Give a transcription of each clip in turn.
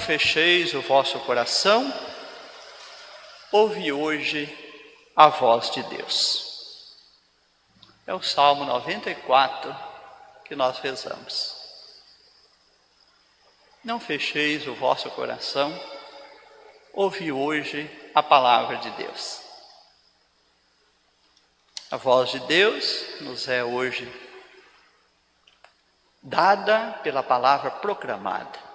fecheis o vosso coração, ouve hoje a voz de Deus. É o Salmo 94 que nós rezamos. Não fecheis o vosso coração, ouve hoje a palavra de Deus. A voz de Deus nos é hoje dada pela palavra proclamada.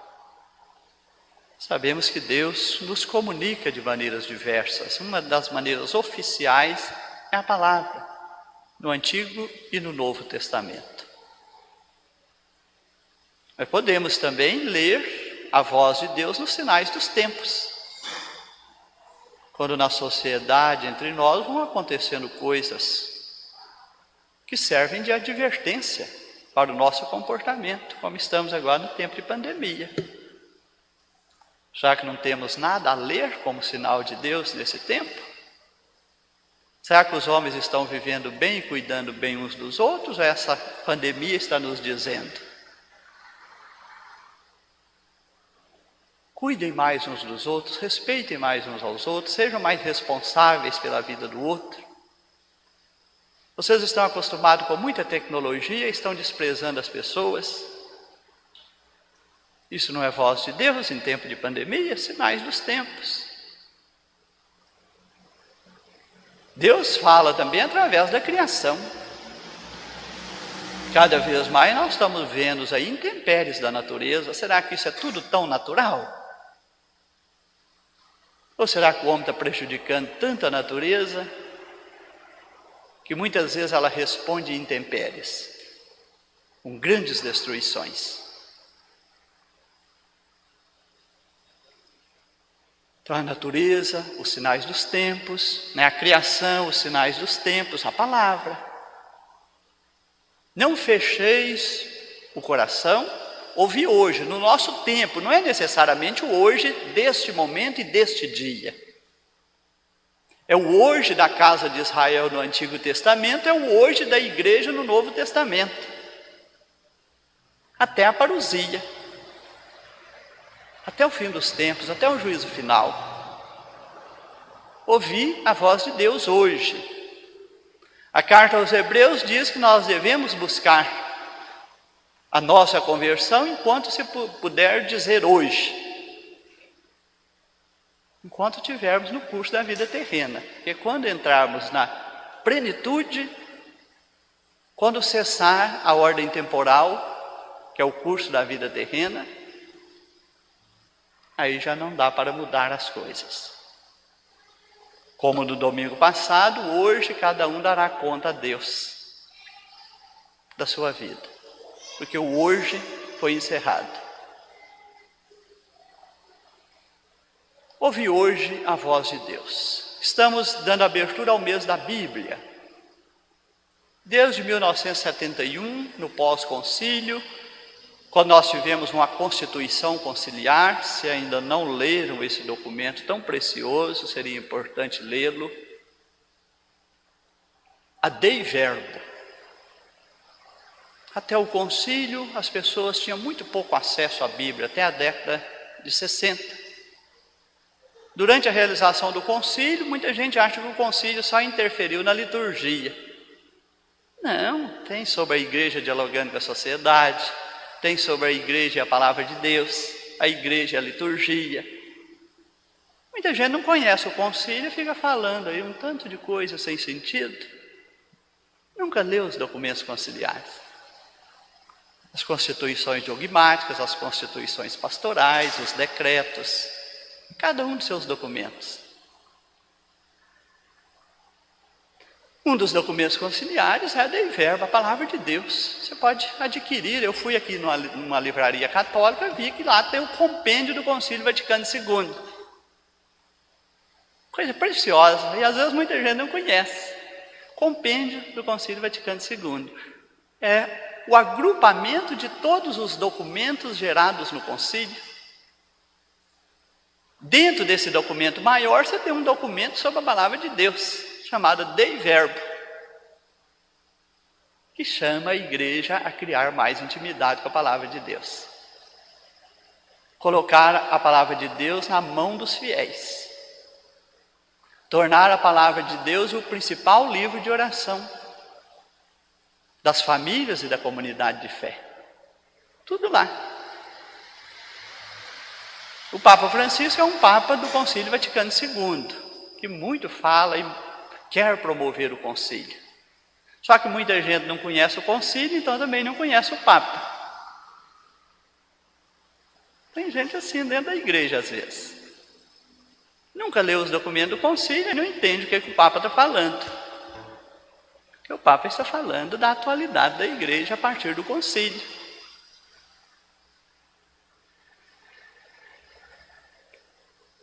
Sabemos que Deus nos comunica de maneiras diversas. Uma das maneiras oficiais é a palavra, no Antigo e no Novo Testamento. Mas podemos também ler a voz de Deus nos sinais dos tempos. Quando na sociedade, entre nós, vão acontecendo coisas que servem de advertência para o nosso comportamento, como estamos agora no tempo de pandemia. Já que não temos nada a ler como sinal de Deus nesse tempo, será que os homens estão vivendo bem e cuidando bem uns dos outros, ou essa pandemia está nos dizendo? Cuidem mais uns dos outros, respeitem mais uns aos outros, sejam mais responsáveis pela vida do outro. Vocês estão acostumados com muita tecnologia, estão desprezando as pessoas. Isso não é voz de Deus em tempo de pandemia, sinais dos tempos. Deus fala também através da criação. Cada vez mais nós estamos vendo aí intempéries da natureza. Será que isso é tudo tão natural? Ou será que o homem está prejudicando tanto a natureza que muitas vezes ela responde intempéries, com grandes destruições? Então a natureza, os sinais dos tempos, a criação, os sinais dos tempos, a palavra. Não fecheis o coração, ouvi hoje, no nosso tempo, não é necessariamente o hoje deste momento e deste dia. É o hoje da casa de Israel no Antigo Testamento, é o hoje da igreja no Novo Testamento. Até a parousia. Até o fim dos tempos, até o juízo final. Ouvi a voz de Deus hoje. A carta aos Hebreus diz que nós devemos buscar a nossa conversão enquanto se puder dizer hoje. Enquanto estivermos no curso da vida terrena. Porque quando entrarmos na plenitude, quando cessar a ordem temporal, que é o curso da vida terrena, aí já não dá para mudar as coisas. Como no domingo passado, hoje cada um dará conta a Deus da sua vida. Porque o hoje foi encerrado. Ouve hoje a voz de Deus. Estamos dando abertura ao mês da Bíblia. Desde 1971, no pós-concílio, quando nós tivemos uma Constituição Conciliar, se ainda não leram esse documento tão precioso, seria importante lê-lo. A Dei Verbo. Até o concílio, as pessoas tinham muito pouco acesso à Bíblia, até a década de 60. Durante a realização do concílio, muita gente acha que o concílio só interferiu na liturgia. Não, tem sobre a igreja dialogando com a sociedade, tem sobre a igreja e a palavra de Deus, a igreja e a liturgia. Muita gente não conhece o concílio e fica falando aí um tanto de coisa sem sentido. Nunca leu os documentos conciliares. As constituições dogmáticas, as constituições pastorais, os decretos, cada um dos seus documentos. Um dos documentos conciliares é a Dei Verbo, a palavra de Deus. Você pode adquirir. Eu fui aqui numa livraria católica, vi que lá tem o compêndio do Concílio Vaticano II. Coisa preciosa, e às vezes muita gente não conhece. Compêndio do Concílio Vaticano II. É o agrupamento de todos os documentos gerados no concílio. Dentro desse documento maior, você tem um documento sobre a palavra de Deus, chamado Dei Verbo, que chama a igreja a criar mais intimidade com a palavra de Deus. colocar a palavra de Deus na mão dos fiéis. Tornar a palavra de Deus o principal livro de oração das famílias e da comunidade de fé. Tudo lá. O Papa Francisco é um Papa do Concílio Vaticano II, que muito fala e quer promover o concílio. Só que muita gente não conhece o concílio, então também não conhece o Papa. Tem gente assim dentro da igreja às vezes. Nunca leu os documentos do concílio e não entende o que o Papa está falando. Porque o Papa está falando da atualidade da igreja a partir do concílio.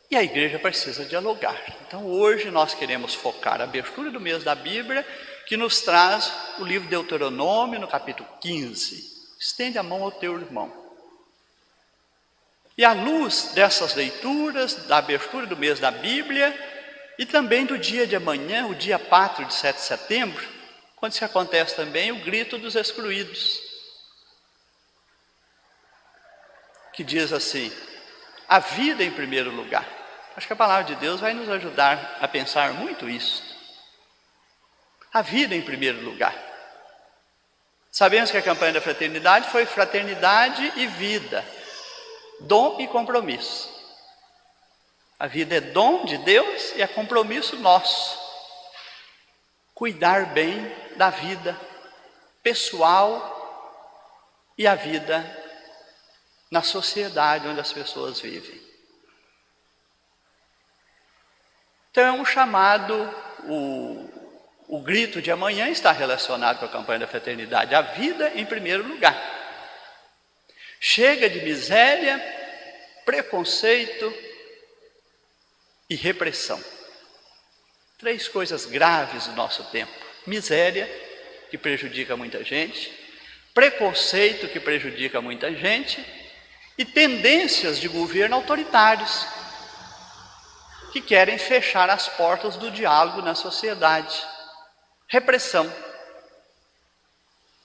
E a igreja precisa dialogar. Então hoje nós queremos focar a abertura do mês da Bíblia, que nos traz o livro de Deuteronômio, no capítulo 15. Estende a mão ao teu irmão. E à luz dessas leituras, da abertura do mês da Bíblia, e também do dia de amanhã, o dia 4 de 7 de setembro, quando se acontece também o grito dos excluídos, que diz assim: a vida em primeiro lugar. Acho que a palavra de Deus vai nos ajudar a pensar muito isso. A vida em primeiro lugar. Sabemos que a campanha da fraternidade foi fraternidade e vida, dom e compromisso. A vida é dom de Deus e é compromisso nosso. Cuidar bem da vida pessoal e a vida na sociedade onde as pessoas vivem. Então é um chamado, o grito de amanhã está relacionado com a campanha da fraternidade, a vida em primeiro lugar. Chega de miséria, preconceito e repressão. 3 coisas graves do nosso tempo: miséria, que prejudica muita gente, preconceito, que prejudica muita gente, e tendências de governo autoritários, que querem fechar as portas do diálogo na sociedade. Repressão.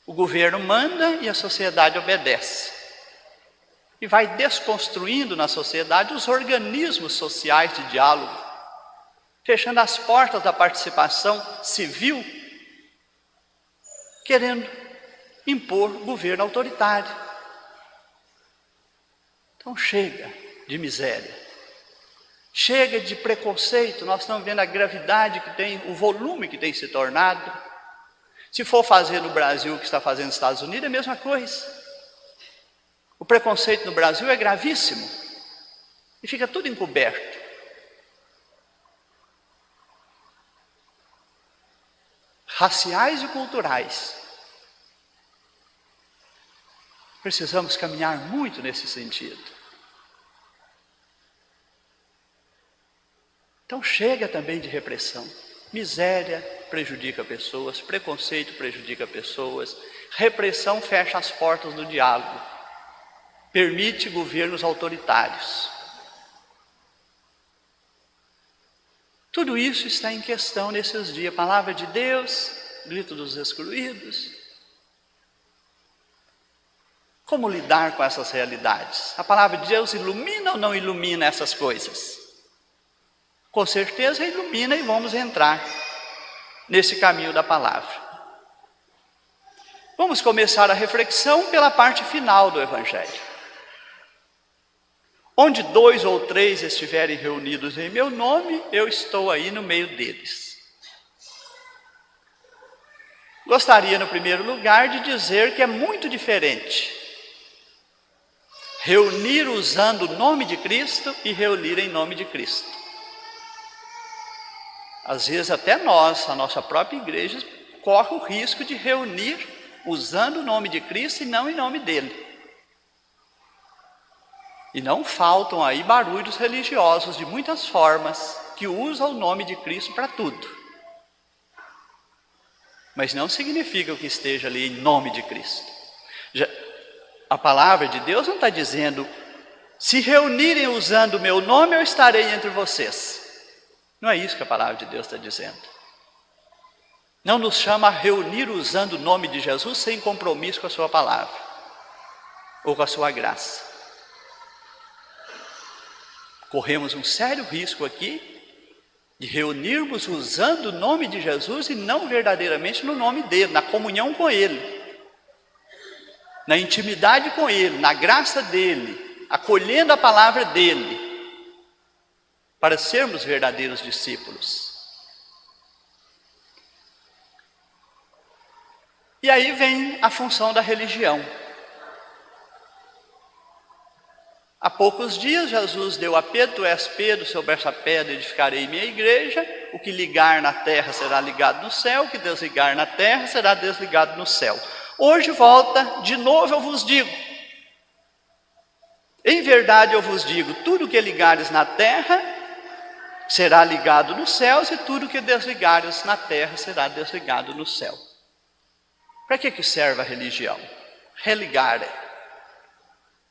O governo manda e a sociedade obedece. E vai desconstruindo na sociedade os organismos sociais de diálogo, fechando as portas da participação civil, querendo impor governo autoritário. Então chega de miséria, chega de preconceito. Nós estamos vendo a gravidade que tem, o volume que tem se tornado. Se for fazer no Brasil o que está fazendo nos Estados Unidos, é a mesma coisa. O preconceito no Brasil é gravíssimo e fica tudo encoberto. Raciais e culturais. Precisamos caminhar muito nesse sentido. Então chega também de repressão. Miséria prejudica pessoas, preconceito prejudica pessoas, repressão fecha as portas do diálogo, permite governos autoritários. Tudo isso está em questão nesses dias. Palavra de Deus, grito dos excluídos. Como lidar com essas realidades? A palavra de Deus ilumina ou não ilumina essas coisas? Com certeza ilumina, e vamos entrar nesse caminho da palavra. Vamos começar a reflexão pela parte final do Evangelho. Onde 2 ou 3 estiverem reunidos em meu nome, eu estou aí no meio deles. Gostaria, no primeiro lugar, de dizer que é muito diferente reunir usando o nome de Cristo e reunir em nome de Cristo. Às vezes até nós, a nossa própria igreja, corre o risco de reunir usando o nome de Cristo e não em nome dele. E não faltam aí barulhos religiosos de muitas formas que usam o nome de Cristo para tudo. Mas não significa que esteja ali em nome de Cristo. A palavra de Deus não está dizendo: se reunirem usando o meu nome, eu estarei entre vocês. Não é isso que a palavra de Deus está dizendo. Não nos chama a reunir usando o nome de Jesus sem compromisso com a sua palavra ou com a sua graça. corremos um sério risco aqui de reunirmos usando o nome de Jesus e não verdadeiramente no nome dele, na comunhão com ele, na intimidade com ele, na graça dele, acolhendo a palavra dele, para sermos verdadeiros discípulos. E aí vem a função da religião. Há poucos dias Jesus deu a Pedro: tu és Pedro, sobre essa pedra edificarei minha igreja, o que ligar na terra será ligado no céu, o que desligar na terra será desligado no céu. Hoje volta, de novo eu vos digo, em verdade eu vos digo, tudo que ligares na terra será ligado nos céus, e tudo que desligares na terra será desligado no céu. Para que serve a religião? Religar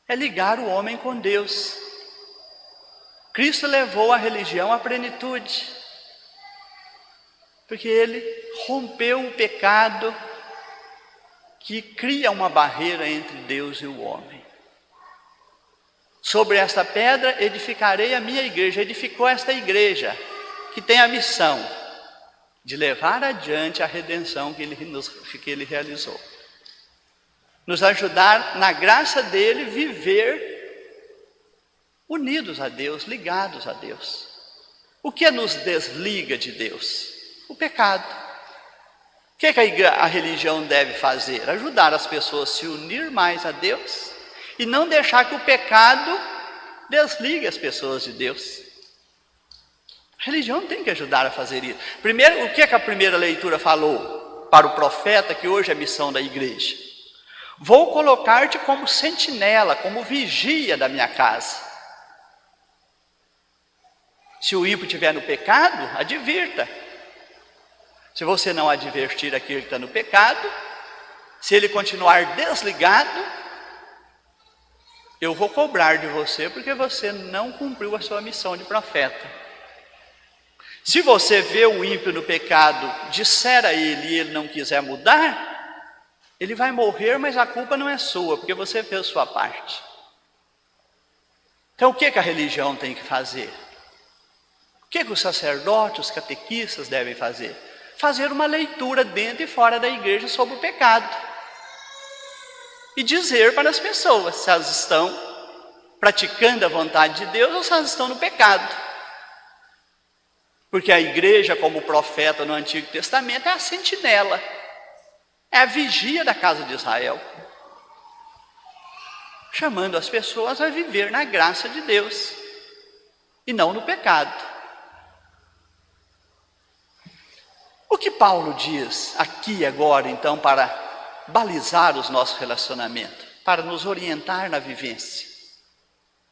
é ligar o homem com Deus. Cristo levou a religião à plenitude, porque ele rompeu o pecado que cria uma barreira entre Deus e o homem. Sobre esta pedra edificarei a minha igreja. Edificou esta igreja, que tem a missão de levar adiante a redenção que ele realizou. Nos ajudar, na graça dele, viver unidos a Deus, ligados a Deus. O que nos desliga de Deus? O pecado. O que a religião deve fazer? Ajudar as pessoas a se unir mais a Deus e não deixar que o pecado desligue as pessoas de Deus. A religião tem que ajudar a fazer isso. Primeiro, o que a primeira leitura falou para o profeta, que hoje é a missão da igreja? Vou colocar-te como sentinela, como vigia da minha casa. Se o ímpio estiver no pecado, advirta. Se você não advertir aquele que está no pecado, se ele continuar desligado, eu vou cobrar de você, porque você não cumpriu a sua missão de profeta. Se você vê o ímpio no pecado, disser a ele e ele não quiser mudar, ele vai morrer, mas a culpa não é sua, porque você fez sua parte. Então o que a religião tem que fazer? O que os sacerdotes, os catequistas devem fazer? Fazer uma leitura dentro e fora da igreja sobre o pecado. E dizer para as pessoas se elas estão praticando a vontade de Deus ou se elas estão no pecado. Porque a igreja, como profeta no Antigo Testamento, é a sentinela. É a vigia da casa de Israel, chamando as pessoas a viver na graça de Deus e não no pecado. O que Paulo diz aqui agora, então, para balizar os nossos relacionamentos, para nos orientar na vivência?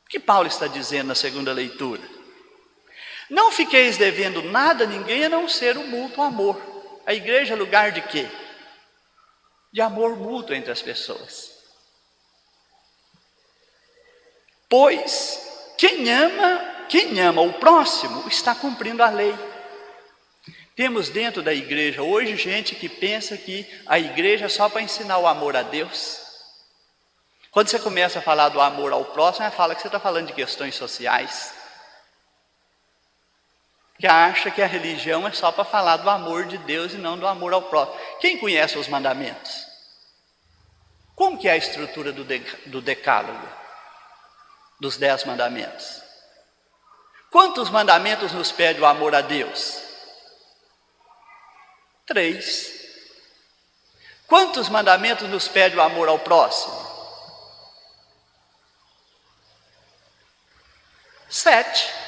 O que Paulo está dizendo na segunda leitura? Não fiqueis devendo nada a ninguém a não ser o mútuo amor. A igreja é lugar de quê? De amor mútuo entre as pessoas. Pois quem ama o próximo está cumprindo a lei. Temos dentro da igreja hoje gente que pensa que a igreja é só para ensinar o amor a Deus. Quando você começa a falar do amor ao próximo, ela fala que você está falando de questões sociais. Que acha que a religião é só para falar do amor de Deus e não do amor ao próximo. Quem conhece os mandamentos? Como que é a estrutura do decálogo? Dos 10 mandamentos? Quantos mandamentos nos pede o amor a Deus? 3. Quantos mandamentos nos pede o amor ao próximo? 7.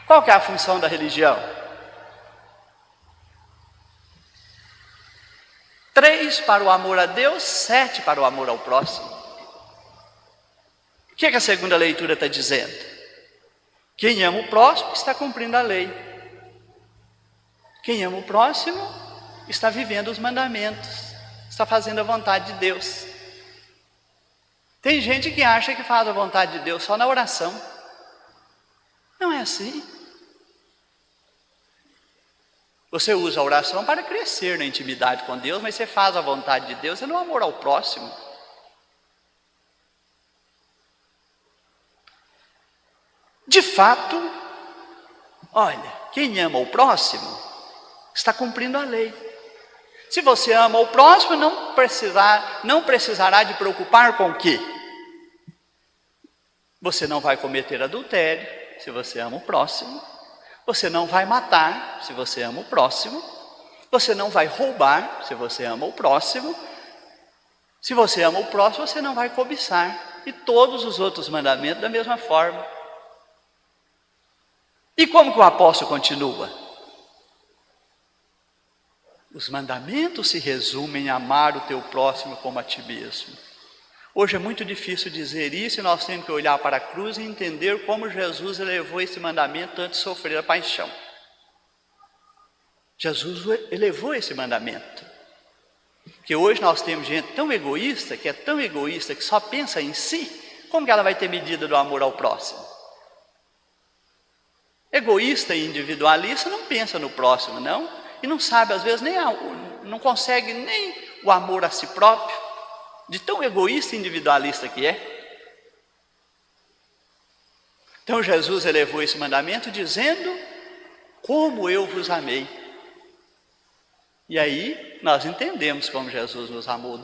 Qual que é a função da religião? 3 para o amor a Deus, 7 para o amor ao próximo. O que a segunda leitura está dizendo? Quem ama o próximo está cumprindo a lei. Quem ama o próximo está vivendo os mandamentos, está fazendo a vontade de Deus. Tem gente que acha que faz a vontade de Deus só na oração. Não é assim. Você usa a oração para crescer na intimidade com Deus, mas você faz a vontade de Deus é no amor ao próximo. fato, olha, quem ama o próximo está cumprindo a lei. Se você ama o próximo, não precisará de preocupar com o quê? Você não vai cometer adultério, se você ama o próximo. Você não vai matar, se você ama o próximo. Você não vai roubar, se você ama o próximo. Se você ama o próximo, você não vai cobiçar. E todos os outros mandamentos da mesma forma. E como que o apóstolo continua? Os mandamentos se resumem em amar o teu próximo como a ti mesmo. Hoje é muito difícil dizer isso e nós temos que olhar para a cruz e entender como Jesus elevou esse mandamento antes de sofrer a paixão. Jesus elevou esse mandamento. Porque hoje nós temos gente tão egoísta, que é tão egoísta, que só pensa em si, como que ela vai ter medida do amor ao próximo? Egoísta e individualista não pensa no próximo, não. E não sabe, às vezes, não consegue nem o amor a si próprio, de tão egoísta e individualista que é. Então Jesus elevou esse mandamento dizendo, como eu vos amei. E aí nós entendemos como Jesus nos amou,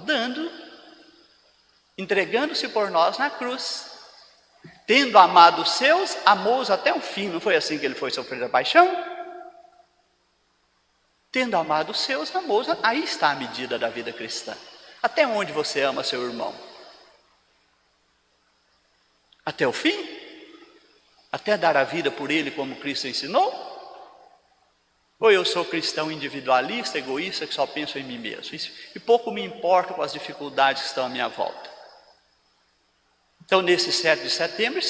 entregando-se por nós na cruz. Tendo amado os seus, amou-os até o fim. Não foi assim que ele foi sofrer a paixão? Tendo amado os seus, amou-os. Aí está a medida da vida cristã. Até onde você ama seu irmão? Até o fim? Até dar a vida por ele como Cristo ensinou? Ou eu sou cristão individualista, egoísta, que só penso em mim mesmo? E pouco me importo com as dificuldades que estão à minha volta. Então, nesse 7 de setembro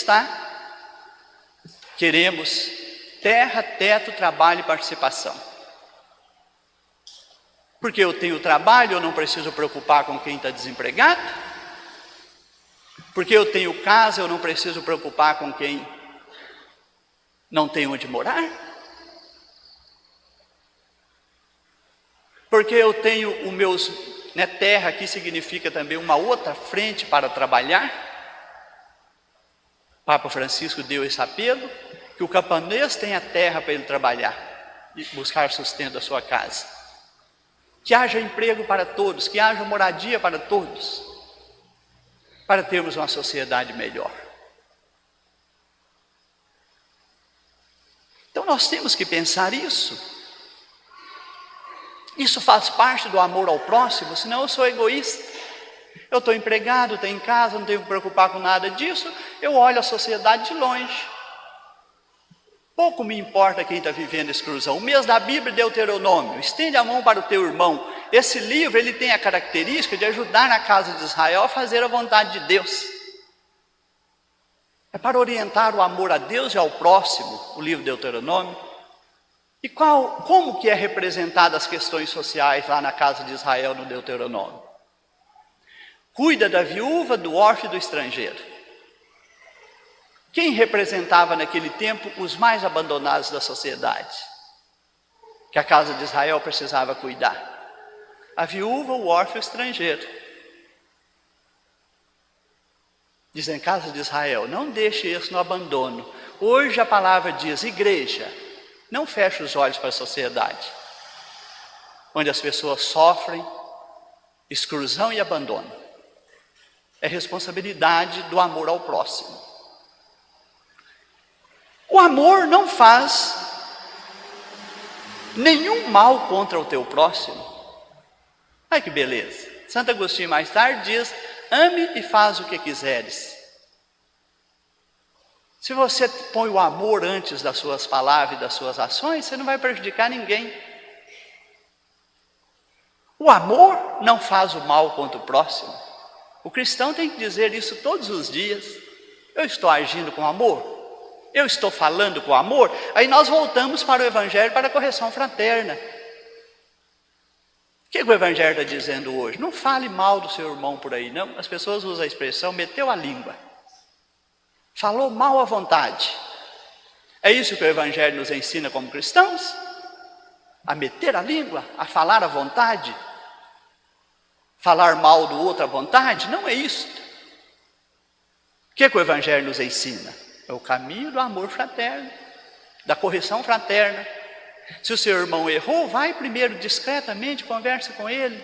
queremos terra, teto, trabalho e participação. Porque eu tenho trabalho, eu não preciso preocupar com quem está desempregado. Porque eu tenho casa, eu não preciso preocupar com quem não tem onde morar. Porque eu tenho terra, aqui significa também uma outra frente para trabalhar. Papa Francisco deu esse apelo, que o camponês tenha terra para ele trabalhar e buscar sustento da sua casa. Que haja emprego para todos, que haja moradia para todos, para termos uma sociedade melhor. Então nós temos que pensar isso. Isso faz parte do amor ao próximo, senão eu sou egoísta. Eu estou empregado, estou em casa, não tenho que me preocupar com nada disso, eu olho a sociedade de longe. Pouco me importa quem está vivendo exclusão. O mês da Bíblia, Deuteronômio, estende a mão para o teu irmão. Esse livro ele tem a característica de ajudar na casa de Israel a fazer a vontade de Deus. É para orientar o amor a Deus e ao próximo, o livro Deuteronômio. E como que é representadas as questões sociais lá na casa de Israel no Deuteronômio? Cuida da viúva, do órfão e do estrangeiro. Quem representava naquele tempo os mais abandonados da sociedade? Que a casa de Israel precisava cuidar. A viúva, o órfão e o estrangeiro. Dizem, casa de Israel, não deixe isso no abandono. Hoje a palavra diz, igreja, não feche os olhos para a sociedade, onde as pessoas sofrem exclusão e abandono. É responsabilidade do amor ao próximo. O amor não faz nenhum mal contra o teu próximo. Ai que beleza. Santo Agostinho mais tarde diz, ame e faz o que quiseres. Se você põe o amor antes das suas palavras e das suas ações, você não vai prejudicar ninguém. O amor não faz o mal contra o próximo. O cristão tem que dizer isso todos os dias. Eu estou agindo com amor? Eu estou falando com amor? Aí nós voltamos para o Evangelho, para a correção fraterna. O que o Evangelho está dizendo hoje? Não fale mal do seu irmão por aí, não. As pessoas usam a expressão, meteu a língua. Falou mal à vontade. É isso que o Evangelho nos ensina como cristãos? A meter a língua, a falar à vontade? Falar mal do outro à vontade? Não é isso. O que o Evangelho nos ensina? É o caminho do amor fraterno, da correção fraterna. Se o seu irmão errou, vai primeiro discretamente, conversa com ele.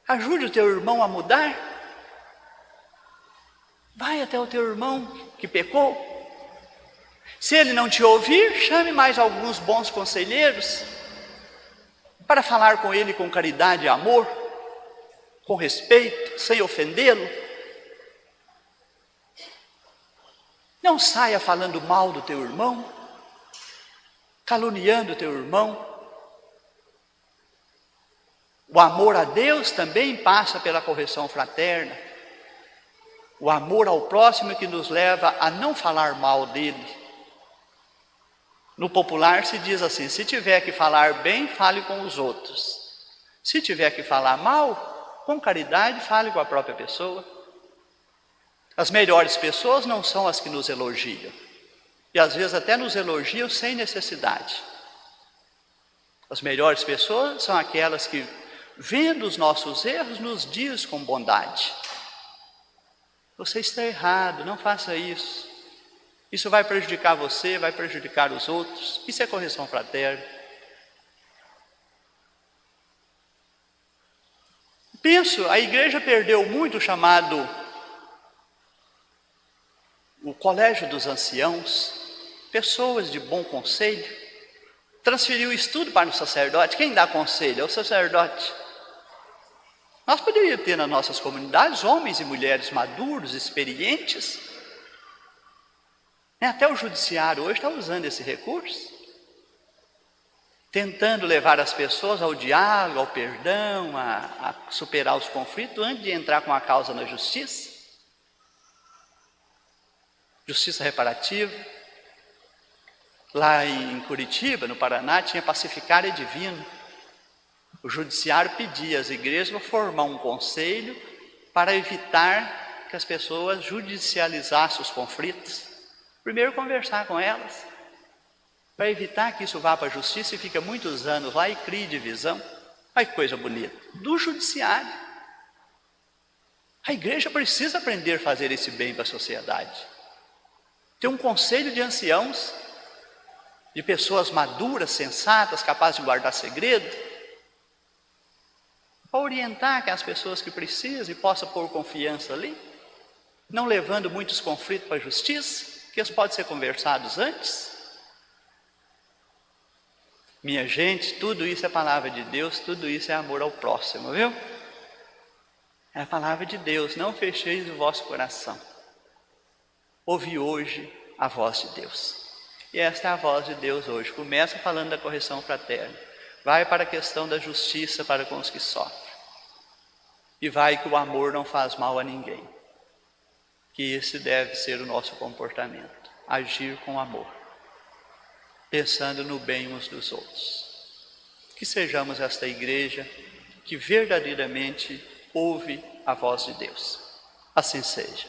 Ajude o teu irmão a mudar. Vai até o teu irmão que pecou. Se ele não te ouvir, chame mais alguns bons conselheiros para falar com ele com caridade e amor, com respeito, sem ofendê-lo. Não saia falando mal do teu irmão, caluniando o teu irmão. O amor a Deus também passa pela correção fraterna. O amor ao próximo que nos leva a não falar mal dele. No popular se diz assim: se tiver que falar bem, fale com os outros. Se tiver que falar mal, com caridade, fale com a própria pessoa. As melhores pessoas não são as que nos elogiam. E às vezes até nos elogiam sem necessidade. As melhores pessoas são aquelas que, vendo os nossos erros, nos diz com bondade: você está errado, não faça isso. Isso vai prejudicar você, vai prejudicar os outros. Isso é correção fraterna. Penso, a igreja perdeu muito o chamado o colégio dos anciãos, pessoas de bom conselho. Transferiu o estudo para o sacerdote. Quem dá conselho é o sacerdote. Nós poderíamos ter nas nossas comunidades homens e mulheres maduros, experientes. Até o judiciário hoje está usando esse recurso, tentando levar as pessoas ao diálogo, ao perdão, a superar os conflitos antes de entrar com a causa na justiça. Justiça reparativa. Lá em Curitiba, no Paraná, tinha pacificária divino. O judiciário pedia às igrejas para formar um conselho para evitar que as pessoas judicializassem os conflitos. Primeiro conversar com elas, para evitar que isso vá para a justiça e fique muitos anos lá e crie divisão. Olha que coisa bonita, do judiciário. A igreja precisa aprender a fazer esse bem para a sociedade. Ter um conselho de anciãos, de pessoas maduras, sensatas, capazes de guardar segredo, para orientar aquelas pessoas que precisam e possam pôr confiança ali, não levando muitos conflitos para a justiça, que eles podem ser conversados antes. Minha gente, tudo isso é palavra de Deus, tudo isso é amor ao próximo, viu? É a palavra de Deus, não fecheis o vosso coração. Ouvi hoje a voz de Deus. E esta é a voz de Deus hoje. Começa falando da correção fraterna. Vai para a questão da justiça para com os que sofrem. E vai que o amor não faz mal a ninguém. Que esse deve ser o nosso comportamento. Agir com amor. Pensando no bem uns dos outros. Que sejamos esta igreja que verdadeiramente ouve a voz de Deus. Assim seja.